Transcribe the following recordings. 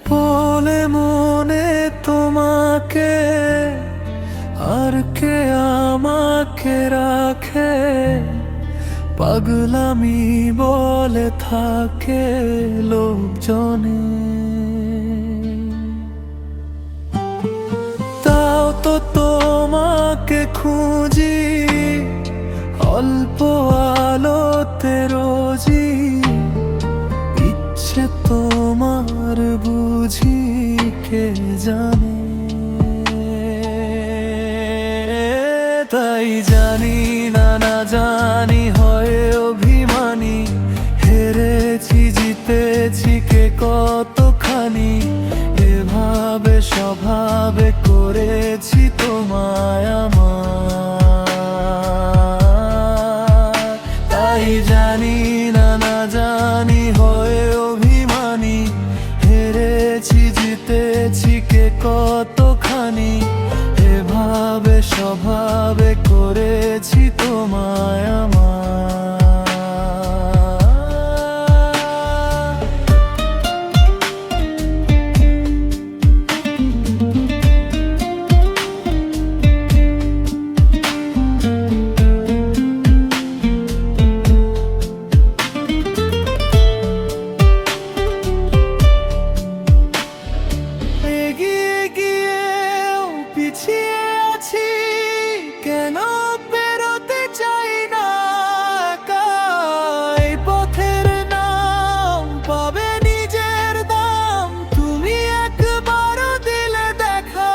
বলে মনে তোমাকে, আর কে আমাকে রাখে? পাগলামি বলে থাকে লোকজনে। তাও তো তোমাকে খুঁজি অল্প আলোতে রোজি। ইচ্ছে তোমার বুঝি কে জানে। তাই জানি না না জানি হয় অভিমানী। হেরেছি জিতেছি কে কতখানি। এভাবে স্বভাবে করেছি তোমায় আমার। তাই জানি না না জানি হয় অভিমানী। হেরেছি জিতেছি কে কতখানি। এভাবে স্বভাবে করেছি তোমায় আমার। এগিয়ে গিয়েও পিছিয়ে আছি, কেন বেরোতে চাই না একা। এই পথের নাম পাবে নিজের দাম, তুমি একবার দিলে দেখা।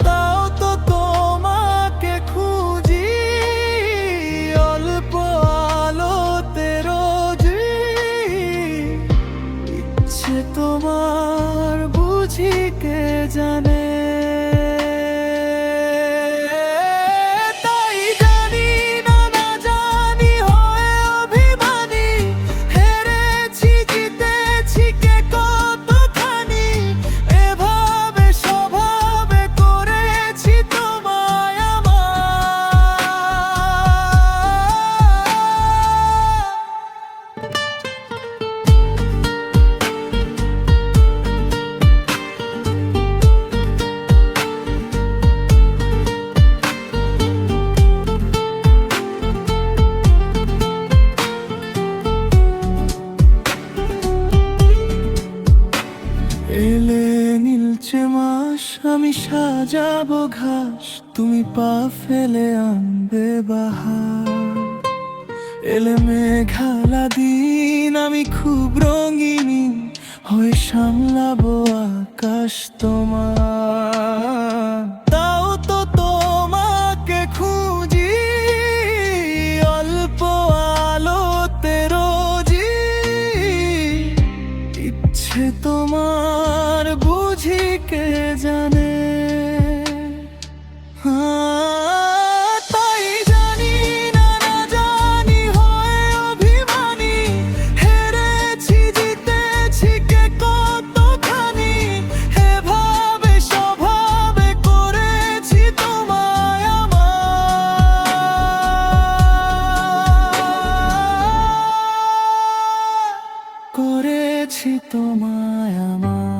তাও তো তোমাকে খুঁজি অল্প আলোতে রোজি। ইচ্ছে তোমার বুঝি কে জানে। তাই জানি না না জানি হয় অভিমানী। হেরেছি জিতেছি কে কতখানি। এভাবে স্বভাবে করেছি তোমায় আমার। এলে নীলচে মাস আমি সাজাবো ঘাস, তুমি পা ফেলে আনবে বাহার। এলে মেঘালা দিন আমি খুব রঙিনী হয়ে সামলাবো আকাশ তোমার। তাও তো তোমাকে খুঁজি অল্প আলোতে রোজি। ইচ্ছে তোমার বুঝি কে জানে। তাই জানি না না জানি হয় অভিমানী। হেরেছি জিতেছি কে কতখানি। এভাবে স্বভাবে করেছি তোমায় আমার। করেছি তোমায় আমার।